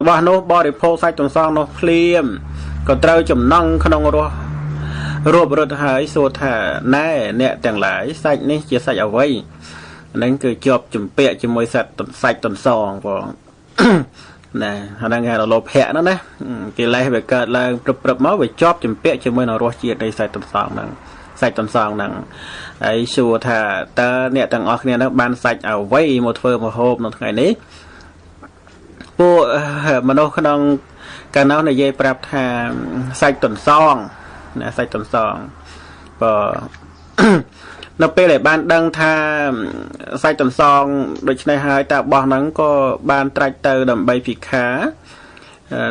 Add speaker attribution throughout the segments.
Speaker 1: របស់នោះបរិភោគសាច់ទាំងសងនោះភ្លាមក៏ត្រូវចំណងក្នុងរស់រួបរត់ហើយសួរថាណែអ្នកទាំងឡាយសាច់នេះជាសាច់អ្វីហ្នឹងគឺជាប់ជំពាក់ជាមួយសាច់ទាំងសងបងណែអាហ្នឹងគេហៅលោភៈហ្នឹងណាកិលេសវាកើតឡើងព្រឹបមកវាជាប់ជំពាក់ជាមួយនឹងរសជាតិនៃសាច់ទាំងសងហ្នឹងសាច់ទាំងសងហ្នឹងហើយសួរថាតើអ្នកទាំងអស់គ្នាហ្នឹងបានសាច់អ្វីមកធ្វើម្ហូបនៅថ្ងៃនេះពួកមនុស្សក្នុងកាលនោះនិយាយប្រាប់ថាសាច់ទាំងសងណាសាច់ទាំងសងបើនៅពេលដែលបានដឹងថាសាច់ទាំងសងដូច្នេះហើយតើបោះហ្នឹងក៏បានត្រាច់ទៅដើម្បីភិក្ខា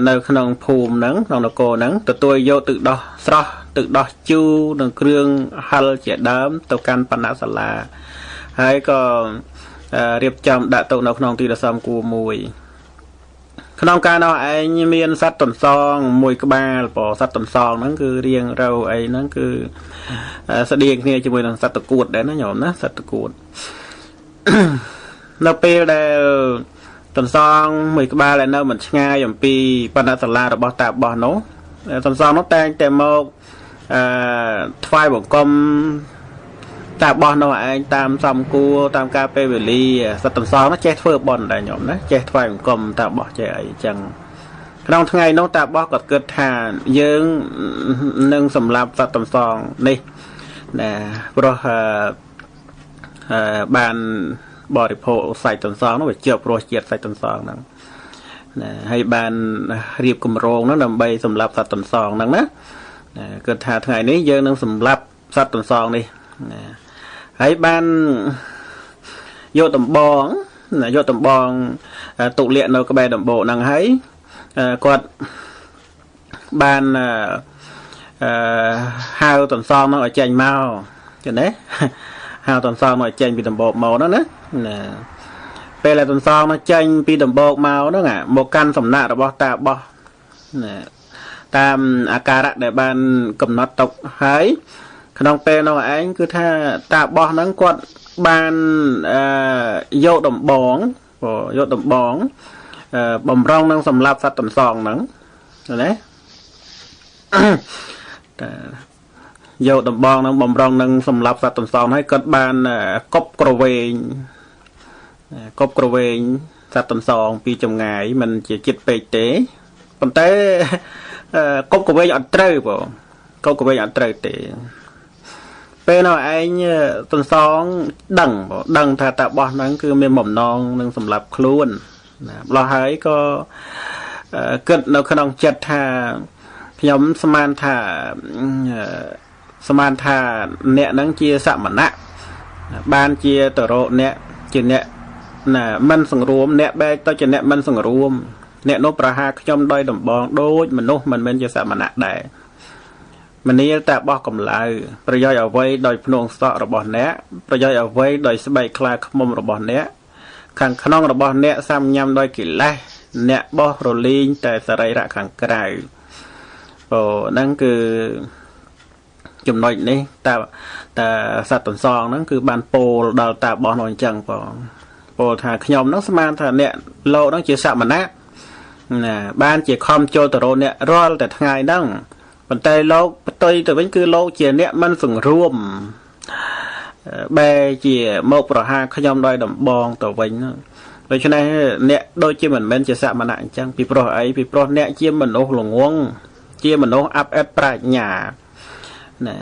Speaker 1: នៅក្នុងភូមិហ្នឹងក្នុងនគរហ្នឹងទទួលយកទឹកដោះស្រស់ទឹកដោះជូរនិងគ្រឿងហិលជាដើមទៅកាន់បណ្ណាសាលាហើយក៏រៀបចំដាក់ទុកនៅក្នុងទីដ៏សមគួរមួយក្នុងការនោះឯងមានសត្វទន្សងមួយក្បាលព្រោះសត្វទន្សងហ្នឹងគឺរៀងរៅអីហ្នឹងគឺស្តៀងគ្នាជាមួយនឹងសត្វតកួតដែរណាញោមណាសត្វតកួតនៅពេលដែលទន្សងមួយក្បាលដែលនៅមិនឆ្ងាយអំពីបណ្ណាសាលារបស់តាបោះនោះទន្សងនោះតែងតែមកថ្វាយបង្គំតាបោះនោះឯងតាមសំគួរតាមការពេលវេលាសត្វទន្សងនោះចេះធ្វើបន់ដែរញោមណាចេះថ្វាយបង្គំតាបោះចេះអីចឹងក្នុងថ្ងៃនោះតាបោះក៏គិតថាយើងនឹងសម្លាប់សត្វទន្សងនេះណាព្រោះបានបរិភោគសាច់ទន្សងនោះវាជាប់រសជាតិសាច់ទន្សងហ្នឹងណាហើយបានរៀបគម្រោងហ្នឹងដើម្បីសម្លាប់សត្វទន្សងហ្នឹងណាគិតថាថ្ងៃនេះយើងនឹងសម្លាប់សត្វទន្សងនេះណាហើយបានយកដំបងយកដំបងទុកលាក់នៅក្បែរដំបូកហ្នឹងហើយគាត់បានហៅទន្សងហ្នឹងឲ្យចេញមកចឹងណាហៅទន្សងមកចេញពីដំបូកមកហ្នឹងណាពេលដែលទន្សងនោះចេញពីដំបូកមកហ្នឹងមកកាន់សំណាក់របស់តាបោះតាមអាការៈដែលបានកំណត់ទុកហើយក្នុងពេលនោះឯងគឺថាតាបោះហ្នឹងគាត់បានយកដំបងយកដំបងបំរុងនឹងសម្លាប់សត្វទន្សងហ្នឹងណាតែយកដំបងនឹងបំរុងនឹងសម្លាប់សត្វទន្សងហើយគាត់បានកប់ក្រវែងសត្វទន្សងពីចម្ងាយមិនជាចិត្តពេកទេប៉ុន្តែកប់ក្រវែងអត់ត្រូវបងកប់ក្រវែងអត់ត្រូវទេពេលនោះឯងទន្សងដឹងថាតាបោះហ្នឹងគឺមានបំណងនឹងសម្លាប់ខ្លួនណាម្ល៉េះហើយក៏គិតនៅក្នុងចិត្តថាខ្ញុំស្មានថាអ្នកហ្នឹងជាសមណៈបានជាតរោអ្នកជាអ្នកណាមិនសង្រួមអ្នកបែកទៅជាអ្នកមិនសង្រួមអ្នកនោះប្រហារខ្ញុំដោយដំបងដូចមនុស្សមិនមែនជាសមណៈដែរមនាលតែបោះកម្លៅប្រយោជន៍អ្វីដោយភ្នងសក់របស់អ្នកប្រយោជន៍អ្វីដោយស្បែកខ្លាឃ្មុំរបស់អ្នកខាងក្នុងរបស់អ្នកសាំញ៉ាំដោយកិលេសអ្នកបោះរលីងតែសរីរៈខាងក្រៅហ្នឹងគឺចំណុចនេះតាសត្វទន្សងហ្នឹងគឺបានពោលដល់តាបោះនោះអញ្ចឹងពោលថាខ្ញុំហ្នឹងស្មានថាអ្នកលោកហ្នឹងជាសមណៈណាបានជាខំចូលទៅរកអ្នករាល់តែថ្ងៃហ្នឹងប៉ុន្តែលោកផ្ទុយទៅវិញគឺលោកជាអ្នកមិនសង្រួមបែរជាមកប្រហារខ្ញុំដោយដំបងទៅវិញដូច្នេះអ្នកដូចជាមិនមែនជាសមណៈអញ្ចឹងពីព្រោះអីពីព្រោះអ្នកជាមនុស្សល្ងងជាមនុស្សអាប់អិតប្រាជ្ញាណា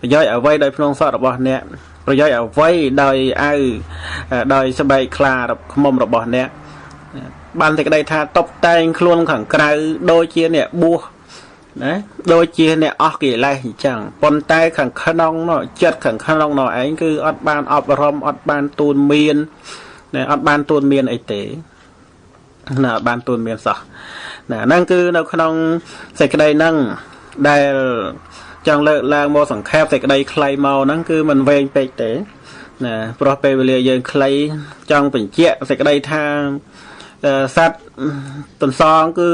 Speaker 1: ប្រយោជន៍អ្វីដោយភ្នងសក់របស់អ្នកប្រយោជន៍អ្វីដោយដោយស្បែកខ្លាឃ្មុំរបស់អ្នកបានតែក្តីថាតុបតែងខ្លួនខាងក្រៅដូចជាអ្នកបួសណាដូចជាអ្នកអស់កិលេសអញ្ចឹងប៉ុន្តែខាងក្នុងនោះចិត្តខាងក្នុងនោះឯងគឺអត់បានអប់រំអត់បានទូនមានណាអត់បានទូនមានអីទេណាអត់បានទូនមានសោះណាហ្នឹងគឺនៅក្នុងសេចក្តីហ្នឹងដែលចង់លើកឡើងមកសង្ខេបសេចក្តីខ្លីមកហ្នឹងគឺមិនវែងពេកទេណាព្រោះពេលវេលាយើងខ្លីចង់បញ្ជាក់សេចក្តីថាសត្វទន្សងគឺ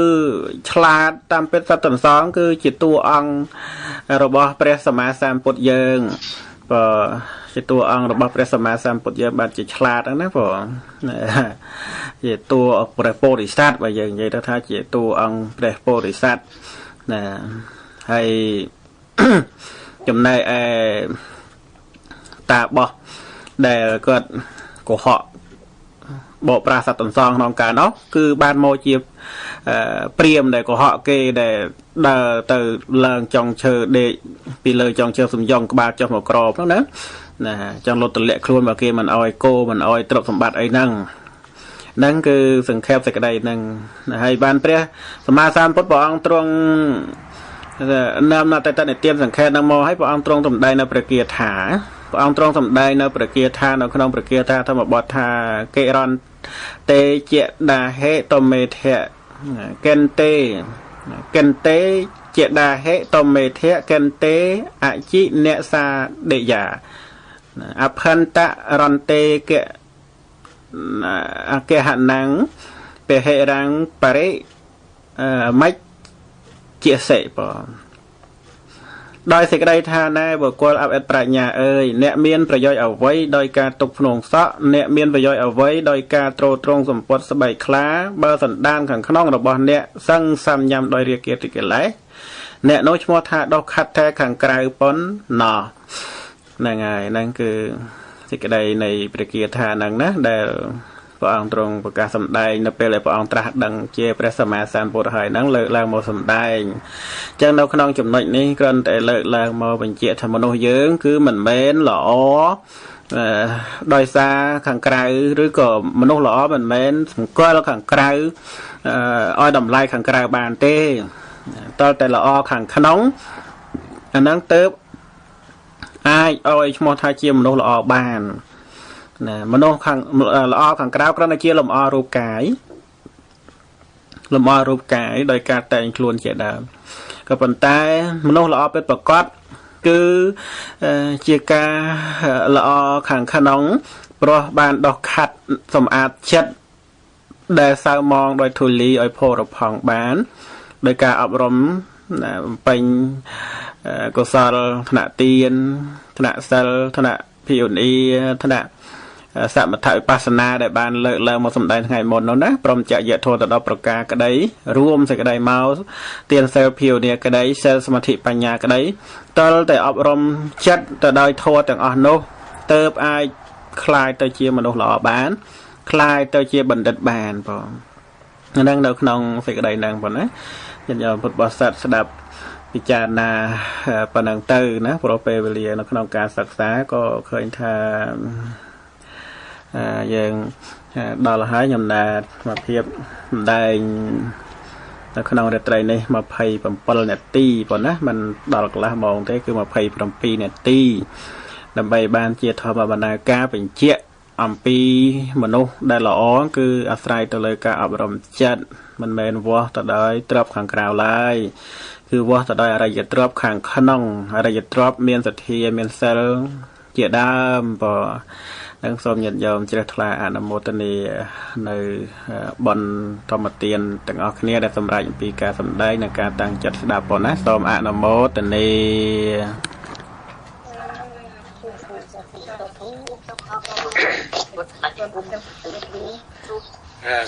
Speaker 1: ឆ្លាតតាមពិតសត្វទន្សងគឺជាតួអង្គរបស់ព្រះសម្មាសម្ពុទ្ធយើងជាតួអង្គរបស់ព្រះសម្មាសម្ពុទ្ធយើងបានជាឆ្លាតហ្នឹងណាព្រោះ ជាតួព្រះពោធិសត្វបើយើងនិយាយទៅថាជាតួអង្គព្រះពោធិសត្វណាហើយចំណែកឯតាបោះដែលគាត់កុហកបកប្រាសត្វទាំងសងក្នុងការនោះគឺបានមកជាព្រាមដែលកុហកគេដែលដើរទៅឡើងចង់ឈើដេកពីលើចង់ឈើសំយ៉ងក្បាលចុះមកក្របហ្នឹងណាចង់លុតទម្លាក់ខ្លួនមកគេមិនអោយគោមិនអោយទ្រព្យសម្បត្តិអីហ្នឹងគឺសង្ខេបសេចក្តីហ្នឹងហើយបានព្រះសម្មាសម្ពុទ្ធព្រះអង្គទ្រង់នាមតតនិទានសង្ខេបហ្នឹងមកហើយព្រះអង្គទ្រង់សម្ដែងនៅព្រះគាថាព្រះអង្គទ្រង់សម្ដែងនៅព្រះគាថានៅក្នុងព្រះគាថាធម្មបទថាកេរន្តតេជាដាហេតមេធៈកេនតេជាដាហេតមេធៈកេនតេអជិនេសាដេយាអភន្តរន្តេកៈអកេហណੰពហិរੰបរិមច្ជាសិបដោយសេចក្តីថាណែបុគ្គលអបិតប្រាជ្ញាអើយអ្នកមានប្រយោជន៍អ្វីដោយការទុកភ្នងសក់អ្នកមានប្រយោជន៍អ្វីដោយការទ្រទ្រង់សម្ពត់ស្បែកខ្លាបើសន្តានខាងក្នុងរបស់អ្នកសឹងសាំញ៉ាំដោយរាគៈតិកិលេសអ្នកនោះឈ្មោះថាដុសខាត់តែខាងក្រៅប៉ុនណោះហ្នឹងហើយហ្នឹងគឺសេចក្តីនៃព្រះគាថាហ្នឹងណាដែលព្រះអង្គទ្រង់ប្រកាសសម្ដែងនៅពេលដែលព្រះអង្គត្រាស់ដឹងជាព្រះសម្មាសម្ពុទ្ធហើយហ្នឹងលើកឡើងមកសម្ដែងអញ្ចឹងនៅក្នុងចំណុចនេះគ្រាន់តែលើកឡើងមកបញ្ជាក់ថាមនុស្សយើងគឺមិនមែនល្អដោយសារខាងក្រៅឬក៏មនុស្សល្អមិនមែនសង្កល់ខាងក្រៅឲ្យតម្លៃខាងក្រៅបានទេតើតែល្អខាងក្នុងអាហ្នឹងទៅអាចឲ្យឈ្មោះថាជាមនុស្សល្អបានណាមនុស្សខាងល្អខាងក្រៅគ្រាន់តែជាលំអរូបកាយដោយការតែងខ្លួនជាដើមក៏ប៉ុន្តែមនុស្សល្អពិតប្រាកដគឺជាការល្អខាងក្នុងព្រោះបានដោះខាត់សម្អាតចិត្តដែលសៅមងដោយធូលីឲ្យផូរផង់បានដោយការអប់រំបំពេញកុសលថ្នាក់ទានថ្នាក់សិលថ្នាក់ភាវនាថ្នាក់សមថវិបស្សនាដែលបានលើកឡើងមកសម្ដែងថ្ងៃមុននោះណាព្រមចយធម៌ទៅដល់ប្រការក្តីរួមសេចក្តីមកទានសិលភាវនាក្តីសិលសមាធិបញ្ញាក្តីតលតែអប់រំចិត្តទៅដោយធម៌ទាំងអស់នោះទើបអាចคลายទៅជាមនុស្សល្អបានคลายទៅជាបណ្ឌិតបានបងហ្នឹងនៅក្នុងសេចក្តីហ្នឹងបងណាញាតិញោមពុទ្ធបរិស័ទស្ដាប់ពិចារណាប៉ុណ្ណឹងទៅណាព្រោះពេលវេលានៅក្នុងការសិក្សាក៏ឃើញថាយើងដល់ហើយខ្ញុំណាមកភាពសម្ដែងនៅក្នុងរាត្រីនេះ27នាទីប៉ុណ្ណាមិនដល់កន្លះម៉ោងទេគឺ27នាទីដើម្បីបានជាធម្មបណ្ណាការបញ្ជាក់អំពីមនុស្សដែលល្អគឺអាស្រ័យទៅលើការអប់រំចិត្តមិនមែនវាស់ទៅដោយទ្រព្យខាងក្រៅឡើយគឺវាស់ទៅដោយអរិយទ្រព្យខាងក្នុងអរិយទ្រព្យមានសទ្ធាមានសិលជាដើមបើនឹងសូមញាតិញោមជ្រះថ្លាអនុមោទនានៅបុណ្យធម្មទានទាំងអស់គ្នាដែលសម្រេចអំពីការសម្ដែងនិងការតាំងចិត្តស្ដាប់ប៉ុណ្ណាសូមអនុមោទនា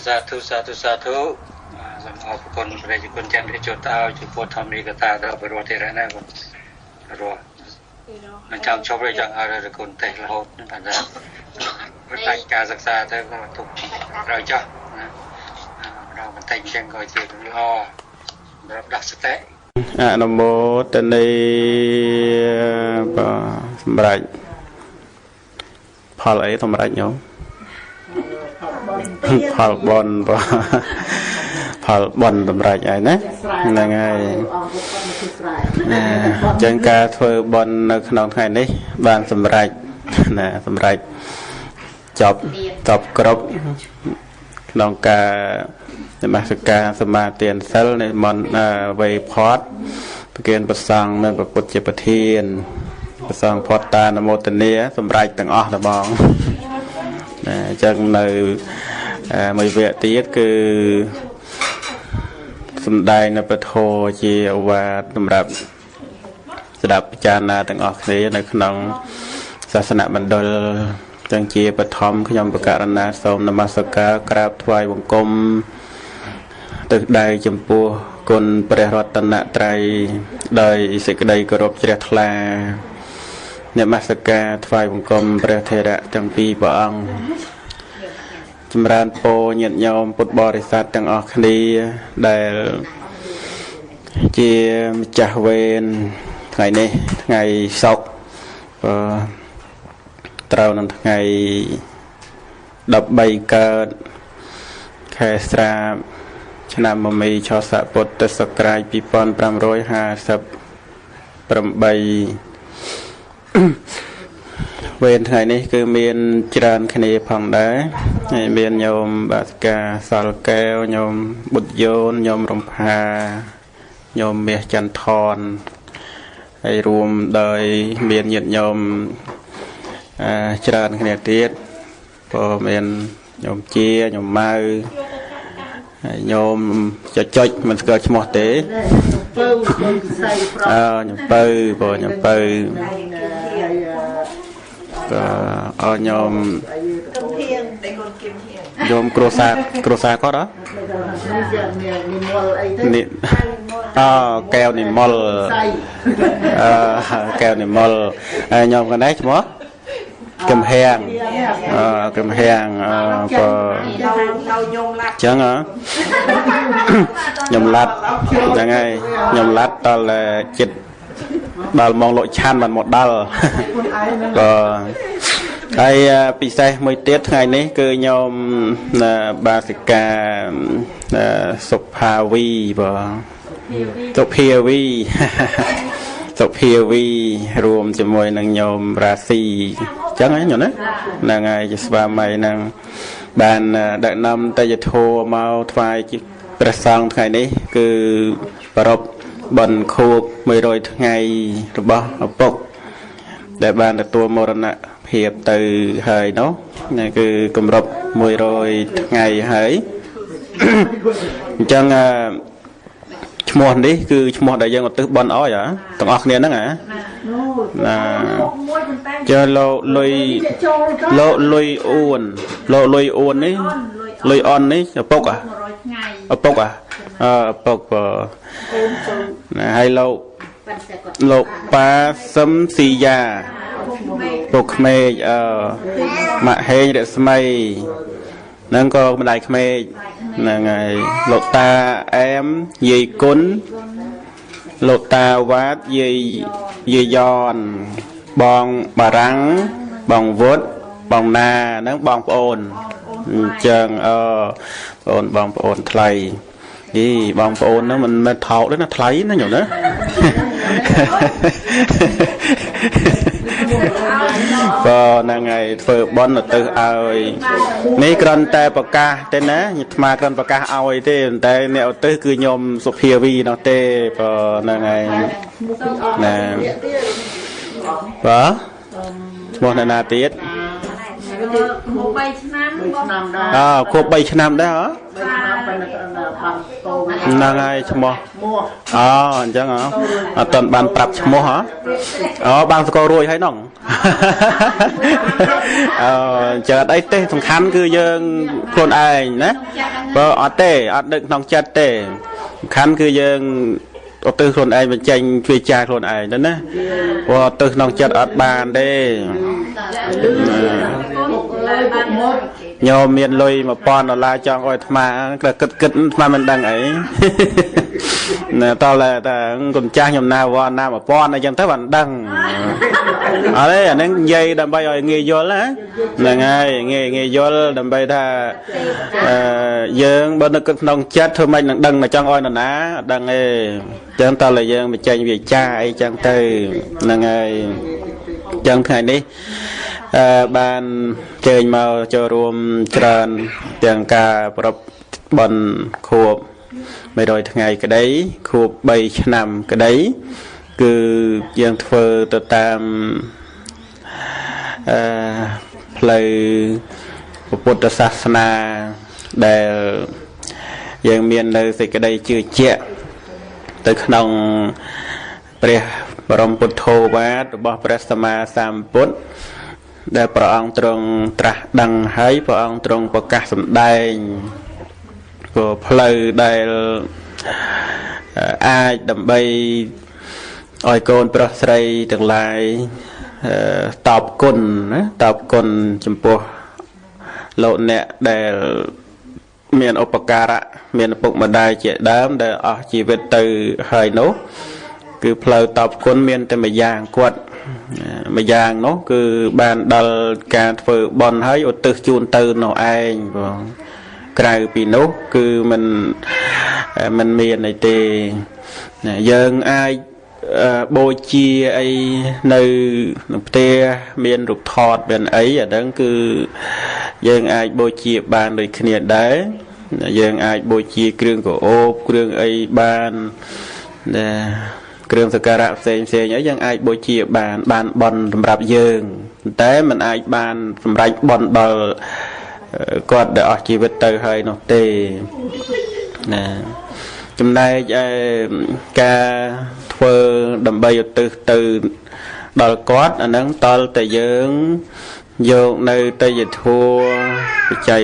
Speaker 2: សាធុសូមអរគុណព្រះគុណចន្ទជតោចំពោះធម្មនិកតាដល់បរិវត្តរណាបងរស់មិនចង់ជប់ទេចង់ឲ្យរគុណទេរហូតនឹងថាតែការសិក្សាទៅក៏ទុកត្រូវចោះណាដល់បន្តិចចឹងក៏ជាល្អសម្រាប់ដាក់សតិ
Speaker 1: អនុមោទនាបាទសម្រាប់ផលអីសម្រាប់ញោមផលបនបាទផលបនសម្រាប់ឯណាហ្នឹងហើយអញ្ចឹងការធ្វើបននៅក្នុងថ្ងៃនេះបានសម្រេចណាសម្រេចចប់គ្រប់ក្នុងការនមស្ការសមាទានសិលនៃមន្តវេផតប្រគិនប្រសង់និងប្រពុតជាប្រធានប្រសង់ផតតានមោទនាសម្រេចទាំងអស់ត្បងណាអញ្ចឹងនៅមួយវគ្គទៀតគឺសំដែងនៅពធជាអវាទសម្រាប់ស្ដាប់ពិចារណាទាំងអស់គ្នានៅក្នុងសាសនមណ្ឌល จังเจียปฐมขยมประการนาสมนมัสการกราบถวายบังคมตึกใดจำปัวคนประรัตนตรัยได้สิกใดกรบเจริญทลาเนมัสการถวายบังคมประเทระจังปีปะอังจำรานโปเนียยอมปุตบริษัทจังออกคดีได้เจียมจ่าเวนไงนี่ไงศกเต่านั่นไงดับใบเกิดแคสราชนะมมีชอสะปตสกรายปีปอน550ประใบเวนไงนี่คือเมียนจรานคณีพังได้เมียนโยมบาสกาสาลแก้วโยมบุตรโยนโยมรมพาโยมเมียจันทรให้รวมโดยเมียนหยุดโยมจรานคณีเทียดพอเมียนโยมเจียโยมมาโยมจะจดมันเกิดชมเตะโยมเปิลพอโยมเปิลก็เอาโยมโยมครูซาก็ได้นี่แก้วนิมอลแก้วนิมอลโยมกันได้ใช่ไหมกำแพงก็จังยมลัดยังไงยมลัดตอนจิตดาลมองโลชันมันหมดดาลก็ไอ้ปีเสมวยเตี้ยไงนี่คือยมบาสิกาสุภาวีบ่สุเพียวีสุเพียวีรวมจมวยนางยมราศีจังไงอยู่นะนางไงจะสบายไหมนางบานได้นำแต่จะโทรมาทวายประสองไงนี่คือประรบบนคูบไม่โดยไงหรือบ่ปกได้บานแต่ตัวมรณะเพียบตือหายเนาะนี่คือกำรับมวยโดยไงหายจังชมวนนี้คือชมวนได้ยังตึกบอลอ้อยอ่ะต้องออกเนี่ยนั่งอ่ะจะเราลอยอ้วนนี่ลอยอ่อนนี่ปกอ่ะปกอ่ะปกให้เราปลาซัมซียาปกเมย์มาเฮงเดสมัยนั่นก็บันไดเมย์นั่นไงโลตาแอมยีกุนโลตาวัดยียอนบองบารังบองวดบองนานั่งบองโอนเจิงโอนบองโอนไทยนี่บองโอนนั่นมันเท่าด้วยนะไทยนั่นอยู่นะก็นั่งไงเฟิร์บอลตือเอานี่กรันแต่ปากกาเต้นนะมากรันปากกาเอาไอ้เต้แต่เนี่ยตือคือยมสุเพียวีเนาะเต้ก็นั่งไงนะปะมองนาเตียดครบใบชนำได้เหรอนั่งไงชมจังเหรอตอนบานปรับชมเหรอบางสกอรวยให้น้องเจอได้เต้สำคัญคือยังคนไอ้นะพอเต้ดึกน้องจัดเต้คันคือยังตึกคนไอ้เป็นใจช่วยจ่าคนไอ้นั่นนะว่าตึกน้องจัดบานได้โยมเมียนลอยมาปอนอลาจองอ้อยทมาก็กึดมามันดังไอ้เนี่ยตอนแรกแต่คนจ้างโยมนาวนามาปอนในจังเท่าวันดังอะไรอันนั้นยัยดำใบอ้อยเงยยลนะยังไงเงยยลดำใบถ้ายังบนกึดน้องจัดเธอไม่ดังในจองอ้อยนั่นนะดังไอ้จังตอนแรกยังไปใจวิจาไอ้จังเตยยังไงจังไงนี่บ้านเจอมาจะรวมจรานเตียงกาปรบบอลขวบไม่โดยทั้งไงก็ได้ขวบใบชนำก็ได้คือยังเฟอตัวตามเลยพุทธศาสนาได้ยังเมียนเลยสิก็ได้ชื่อเจ้าตึกนองเปรียบรมพุทโธวัดบอกพระสมมาสามพุทธ ដែលព្រះអង្គទ្រង់ត្រាស់ដឹងហើយព្រះអង្គទ្រង់ប្រកាសសម្ដែងព្រោះផ្លូវដែលអាចដើម្បីឲ្យកូនប្រុសស្រីទាំងឡាយតបគុណណាតបគុណចំពោះលោកអ្នកដែលមានឧបការៈមានឪពុកម្ដាយជាដើមដែលអស់ជីវិតទៅហើយនោះគឺផ្លូវតបគុណមានតែម្យ៉ាងគាត់ម្យ៉ាងនោះគឺបានដល់ការធ្វើបុណ្យហើយឧទ្ទិសជូនទៅនោះឯងបងក្រៅពីនោះគឺมันមានអីទេយើងអាចបូជាអីនៅផ្ទះមានរូបថតមានអីអាហ្នឹងគឺយើងអាចបូជាបានដូចគ្នាដែរយើងអាចបូជាគ្រឿងក្រអូបគ្រឿងអីបានគ្រឿងសក្ការៈផ្សេងអីយើងអាចបូជាបានបន់សម្រាប់យើងតែมันអាចបានសម្រេចបន់ដល់គាត់ដែលអស់ជីវិតទៅហើយនោះទេណាចំណែកឯការធ្វើដើម្បីឧទ្ទិសទៅដល់គាត់អាហ្នឹងតលតែយើងយកនៅតេយ្យធัวបច្ច័យ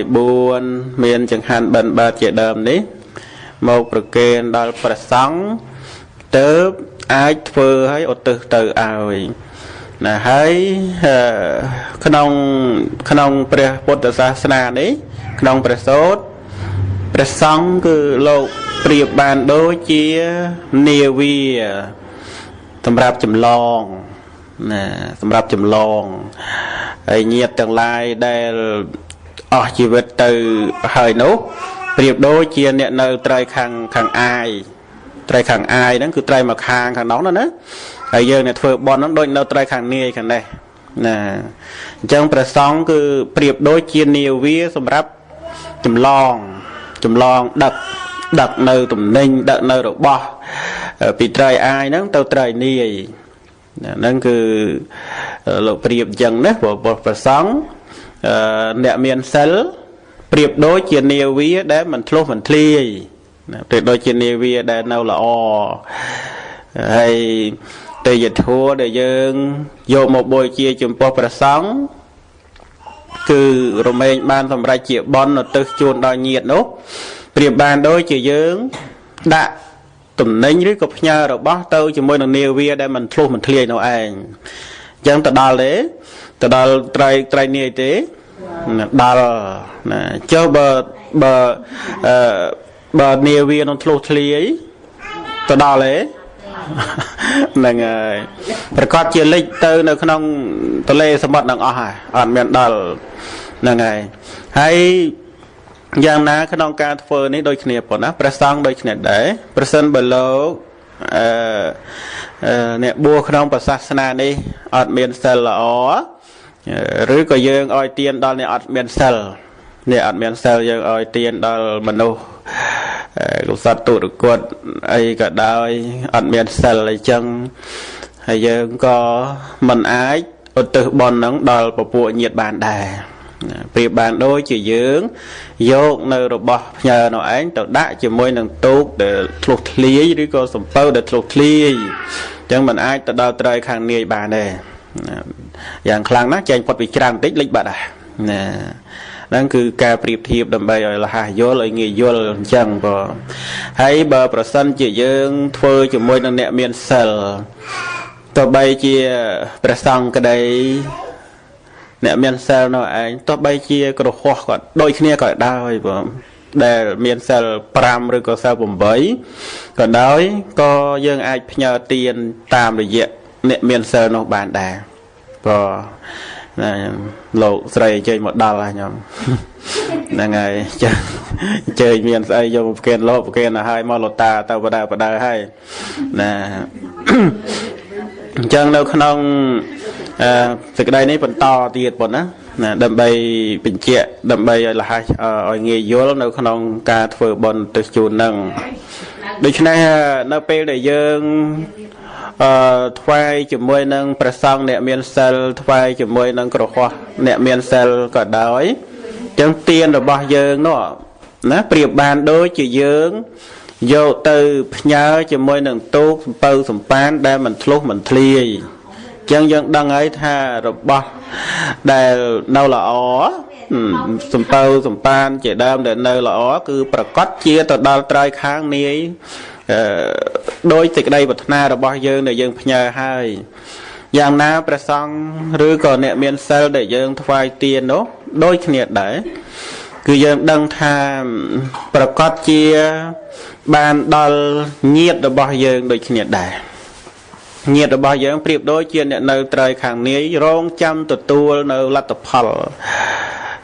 Speaker 1: 4មានចង្ហាន់បិណ្ឌបាតជាដើមនេះមកប្រគេនដល់ព្រះសង្ឃទៅអាចធ្វើឲ្យឧទ្ទិសទៅឲ្យណាហើយក្នុងព្រះពុទ្ធសាសនានេះក្នុងព្រះសូត្រព្រះសង្ឃគឺលោកប្រៀបបានដូចជានាវាសម្រាប់ចម្លងណាសម្រាប់ចម្លងហើយញាតិទាំងឡាយដែលអស់ជីវិតទៅហើយនោះប្រៀបដូចជាអ្នកនៅត្រៃខាងអាយត្រៃខាងអាយហ្នឹងគឺត្រៃមកខាងនោះណាហើយយើងអ្នកធ្វើបន់ហ្នឹងដូចនៅត្រៃខាងនាយខាងនេះណាអញ្ចឹងព្រះសង្ឃគឺប្រៀបដូចជានាវាសម្រាប់ចម្លងដឹកនៅទំនិញដឹកនៅរបស់ពីត្រៃអាយហ្នឹងទៅត្រៃនាយហ្នឹងគឺលោកប្រៀបអញ្ចឹងណាព្រះសង្ឃអ្នកមានសិលប្រៀបដូចជានាវាដែលមិនធ្លុះមិនធ្លាយប្រៀបដូចជានាវាដែលនៅល្អហើយតេយ្យធัวដែលយើងយកមកបូជាចំពោះព្រះសង្ឃគឺរមែងបានសម្រេចជាបុណ្យឧទ្ទិសជូនដល់ញាតិនោះប្រៀបបានដូចជាយើងដាក់ទំនិញឬក៏ផ្ញើរបស់ទៅជាមួយនឹងនាវាដែលមិនធ្លុះមិនធ្លាយនោះឯងអញ្ចឹងទៅដល់ទេទៅដល់ត្រៃនាយទេដល់ណាចុះបើនាវានឹងធ្លុះធ្លាយទៅដល់ទេហ្នឹងហើយប្រកាសជាលិចទៅនៅក្នុងទន្លេសមុទ្រនឹងអស់ហើយអត់មានដល់ហ្នឹងហើយយ៉ាងណាក្នុងការធ្វើនេះដូចគ្នាប៉ុណ្ណាព្រះសង្ឃដូចគ្នាដែរប្រសិនបើលោកអ្នកបួសក្នុងព្រះសាសនានេះអត់មានសិលល្អឬក៏យើងឲ្យទានដល់អ្នកអត់មានសិលយើងឲ្យទានដល់មនុស្សកុសលទុរគតអីក៏ដោយអត់មានសិលអីចឹងហើយយើងក៏មិនអាចឧទ្ទិសបុណ្យនឹងដល់ពពួកញាតិបានដែរប្រៀបបានដូចជាយើងយកនៅរបស់ផ្ញើនោះឯងទៅដាក់ជាមួយនឹងទូកដែលធ្លុះធ្លាយឬក៏សំពៅដែលធ្លុះធ្លាយអញ្ចឹងមិនអាចទៅដល់ត្រៃខាងនាយបានទេយ៉ាងខ្លាំងណាស់ចែងផុតពីច្រើនបន្តិចលិចបាត់ដែរណាហ្នឹងគឺការប្រៀបធៀបដើម្បីឲ្យលះយល់ឲ្យងាយយល់អញ្ចឹងបងហើយបើប្រសិនជាយើងធ្វើជាមួយនឹងអ្នកមានសិលទោះបីជាព្រះសង្ឃក្តីអ្នកមានសិលនោះឯងទោះបីជាក្រហោះក៏ដូចគ្នាក៏ដោយបងដែលមានសិល5ឬក៏សិល8ក៏ដោយក៏យើងអាចផ្ញើទានតាមរយៈអ្នកមានសិលនោះបានដែរព្រោះលោកស្រីអញ្ជើញមកដល់ហើយខ្ញុំហ្នឹងហើយអញ្ជើញមានស្អីយកមកប្រគេនលោកប្រគេនឲ្យហើយមកលោតាទៅបដើហើយណាអញ្ចឹងនៅក្នុងសេចក្តីនេះបន្តទៀតប៉ុណ្ណាដើម្បីបញ្ជាក់ដើម្បីឲ្យលះឲ្យងាយយល់នៅក្នុងការធ្វើបុណ្យទិសជូននឹងដូច្នេះនៅពេលដែលយើងថ្វាយជាមួយនឹងព្រះសង្ឃអ្នកមានសិលថ្វាយជាមួយនឹងក្រហោះអ្នកមានសិលក៏ដោយអញ្ចឹងទានរបស់យើងនោះណាប្រៀបបានដូចជាយើងយកទៅផ្ញើជាមួយនឹងទូកសំពៅសំប៉ានដែលមិនធ្លុះមិនធ្លាយ ចឹងយើងដឹងហើយថារបស់ដែលនៅល្អសំពៅសំប៉ានជាដើមដែលនៅល្អគឺប្រកាសជាទៅដល់ត្រៃខាងនាយដោយសេចក្តីប្រាថ្នារបស់យើងដែលយើងផ្ញើហើយយ៉ាងណាព្រះសង្ឃឬក៏អ្នកមានសិលដែលយើងថ្វាយទាននោះដូចគ្នាដែរគឺយើងដឹងថាប្រកាសជាបានដល់ញាតិរបស់យើងដូចគ្នាដែរញាតិរបស់យើងប្រៀបដូចជាអ្នកនៅត្រៃខាងនាយរងចាំទទួលនៅលទ្ធផល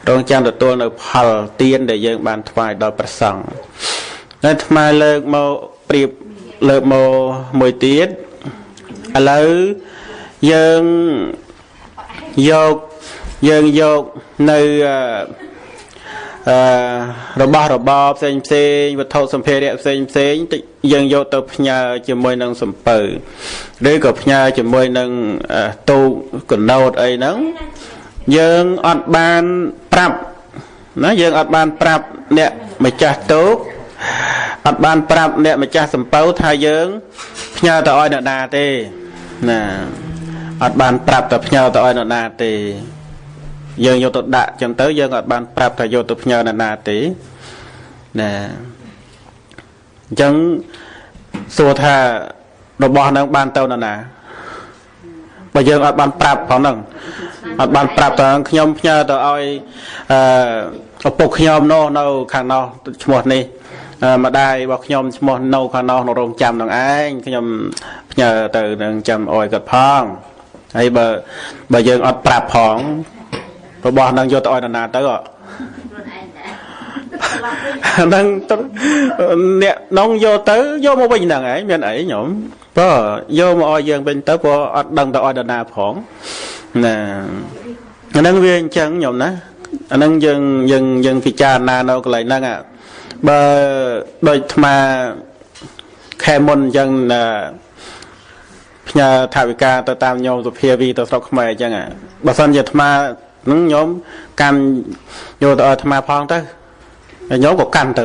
Speaker 1: រងចាំទទួលនៅផលទានដែលយើងបានថ្វាយដល់ព្រះសង្ឃហើយអាត្មាលើកមកប្រៀបលើកមកមួយទៀតឥឡូវយើងយកនៅរបស់របរផ្សេងវត្ថុសម្ភារៈផ្សេងតិចយើងយកទៅផ្ញើជាមួយនឹងសំពៅឬក៏ផ្ញើជាមួយនឹងទូកកណូតអីហ្នឹងយើងអត់បានប្រាប់ណាយើងអត់បានប្រាប់អ្នកម្ចាស់ទូកអត់បានប្រាប់អ្នកម្ចាស់សំពៅថាយើងផ្ញើទៅឲ្យអ្នកណាទេណាអត់បានប្រាប់តែផ្ញើទៅឲ្យអ្នកណាទេយើងយកទៅដាក់ចឹងទៅយើងអត់បានប្រាប់ថាយកទៅផ្ញើអ្នកណាទេណាអញ្ចឹងសួរថារបស់ហ្នឹងបានទៅអ្នកណាបើយើងអត់បានប្រាប់ផងហ្នឹងអត់បានប្រាប់ថាខ្ញុំផ្ញើទៅឲ្យឪពុកខ្ញុំនោះនៅខាងនោះឈ្មោះនេះម្ដាយរបស់ខ្ញុំឈ្មោះនៅខាងនោះនៅរងចាំនឹងឯងខ្ញុំផ្ញើទៅនឹងចាំអោយគាត់ផងហើយបើយើងអត់ប្រាប់ផងរបស់នឹងយកទៅឲ្យនរណាទៅហ្នឹងអ្នកនងយកទៅយកមកវិញហ្នឹងឯងមានអីខ្ញុំបើយកមកឲ្យយើងវិញទៅព្រោះអត់ដឹងទៅឲ្យនរណាផងណាអាហ្នឹងវាអញ្ចឹងខ្ញុំណាអាហ្នឹងយើងពិចារណានៅកន្លែងហ្នឹងបើដូចអាត្មាខែមុនអញ្ចឹងផ្ញើថាវិការទៅតាមញោមសុភាវីទៅស្រុកខ្មែរអញ្ចឹងបើសិនជាអាត្មានឹងញោមកាន់យកទៅឲ្យអាត្មាផងទៅហើយញោមក៏កាន់ទៅ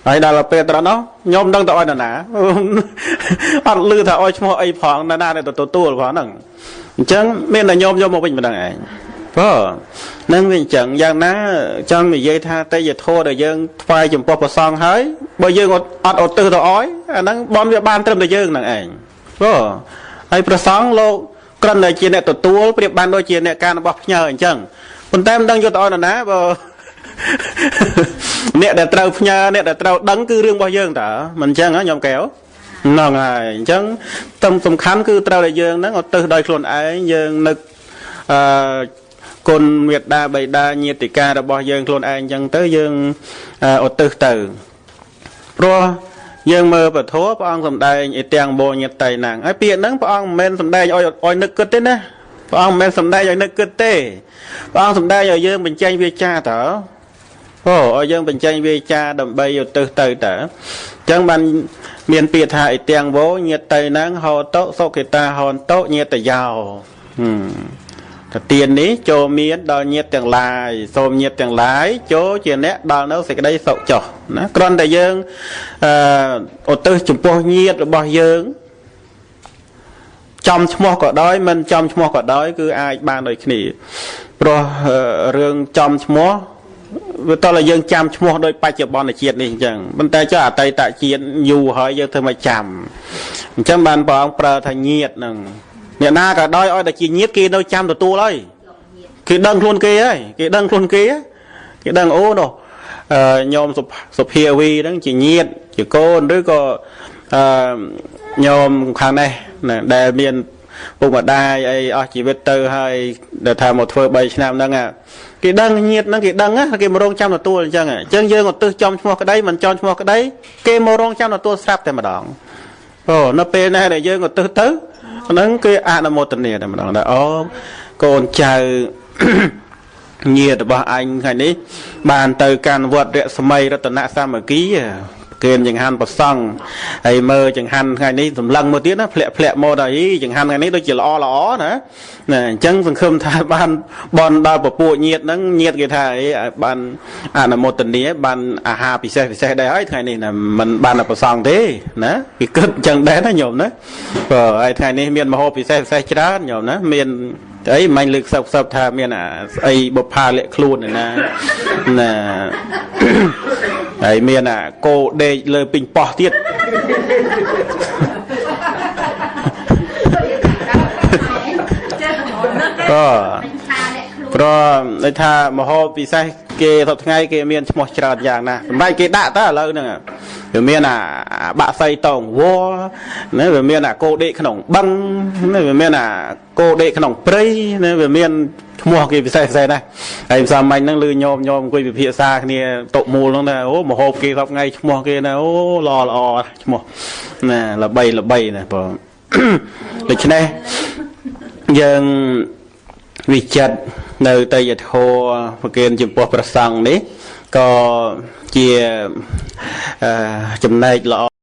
Speaker 1: ហើយដល់ពេលត្រង់នោះញោមដឹងទៅឲ្យនរណាអត់ឮថាឲ្យឈ្មោះអីផងនរណាទៅទទួលផងហ្នឹងអញ្ចឹងមានតែញោមយកមកវិញមិនដឹងឯងព្រោះនឹងវាអញ្ចឹងយ៉ាងណាចង់និយាយថាតេយ្យធម៌ដែលយើងថ្វាយចំពោះព្រះសង្ឃហើយបើយើងអត់ឧទ្ទិសទៅឲ្យអាហ្នឹងបំវាបានត្រឹមតែយើងហ្នឹងឯងព្រោះហើយព្រះសង្ឃលោកគ្រាន់តែជាអ្នកទទួលប្រៀបបានដូចជាអ្នកការរបស់ផ្ញើអញ្ចឹងប៉ុន្តែមិនដឹងយកទៅឲ្យនរណាបើអ្នកដែលត្រូវផ្ញើអ្នកដែលត្រូវដឹងគឺរឿងរបស់យើងតើមិនអញ្ចឹងហ៎ញោមកែវហ្នឹងហើយអញ្ចឹងសំខាន់គឺត្រូវតែយើងហ្នឹងឧទ្ទិសដោយខ្លួនឯងយើងនឹកគុណមេត្តាបិតាញាតិការបស់យើងខ្លួនឯងអញ្ចឹងទៅយើងឧទ្ទិសទៅព្រោះយើងមើលពធព្រះអង្គសម្ដែងអិទាំងបោញាតិណាំងហើយពាក្យហ្នឹងព្រះអង្គមិនមែនសម្ដែងឲ្យនឹកគិតទេណាព្រះអង្គមិនមែនសម្ដែងឲ្យនឹកគិតទេព្រះអង្គសម្ដែងឲ្យយើងបញ្ចេញវាចាតើឲ្យយើងបញ្ចេញវាចាដើម្បីឧទ្ទិសទៅតើអញ្ចឹងបានមានពាក្យថាអិទាំងបោញាតិណាំងហោតុសុខិតាហនតុញាតិយោទាននេះចូលមានដល់ញាតិទាំងឡាយសូមញាតិទាំងឡាយចូលជាអ្នកដល់នៅសេចក្តីសុខចុះណាគ្រាន់តែយើងឧទ្ទិសចំពោះញាតិរបស់យើងចំឈ្មោះក៏ដោយមិនចំឈ្មោះក៏ដោយគឺអាចបានដូចគ្នាព្រោះរឿងចំឈ្មោះវាតើយើងចាំឈ្មោះដោយបច្ចុប្បន្នជាតិនេះអញ្ចឹងប៉ុន្តែចុះអតីតជាតិយូរហើយយើងធ្វើមកចាំអញ្ចឹងបានព្រះអង្គប្រើថាញាតិហ្នឹងអ្នកណាក៏ដោយឲ្យតែជាញាតិគេនៅចាំទទួលហើយគេដឹងខ្លួនគេហើយគេដឹងខ្លួនគេគេដឹងអូនោះញោមសុភាវីហ្នឹងជាញាតិជាកូនឬក៏ញោមខាងនេះដែលមានពុកម្ដាយអីអស់ជីវិតទៅហើយដែលថាមកធ្វើ3ឆ្នាំហ្នឹងគេដឹងញាតិហ្នឹងគេដឹងគេមករងចាំទទួលអញ្ចឹងយើងឧទ្ទិសចំឈ្មោះក្តីមិនចំឈ្មោះក្តីគេមករងចាំទទួលស្រាប់តែម្ដងនៅពេលណាដែលយើងឧទ្ទិសទៅហ្នឹងគឺអនុមោទនាតែម្ដងដែរអូកូនចៅញាតិរបស់អញថ្ងៃនេះបានទៅកាន់វត្តរស្មីរតនសាមគ្គី kiên chẳng han bật xong hay mơ chẳng han ngày ní tầm lăng một tiếng nó phẹt mô đấy chẳng han ngày ní tôi chỉ lo nữa nè chẳng phần khâm thay ban bon đào bờ bụi nhiệt cái thay ban là một tuần ní ban ha bị xe đây ấy ngày này là mình ban là bật xong thế nè cái cất chẳng bé nó nhổm đó ai ngày ní miền mà hộp bị xe chả nhổm đó miền ấy mạnh lực sập thà miền ấy bột pha lệ khuôn này nè ấy miền cô đây lời bình bỏ tiếtก็ในท่ามาฮอปีไซเกทอดไงเกเมียนชมชราดอย่างนะไม่เกด่าตาเลยนึงเดี๋ยวเมียนบะไซตองวัวเนี่ยเดี๋ยวเมียนโกเดขนมบังเนี่ยเดี๋ยวเมียนโกเดขนมปรีเนี่ยเดี๋ยวเมียนชมเกปีไซนะไอ้สามัญนั่งลือยอมคุยเพียซาเนี่ยตกมูลแล้วนะโอ้มาฮอเกทอดไงชมเกนะโอ้รอชมน่ะละใบนะพอเด็กนี่ยังวิจัดในไตรโทประเกณฑ์จุดปประสังนี้ก็เจียจำในละ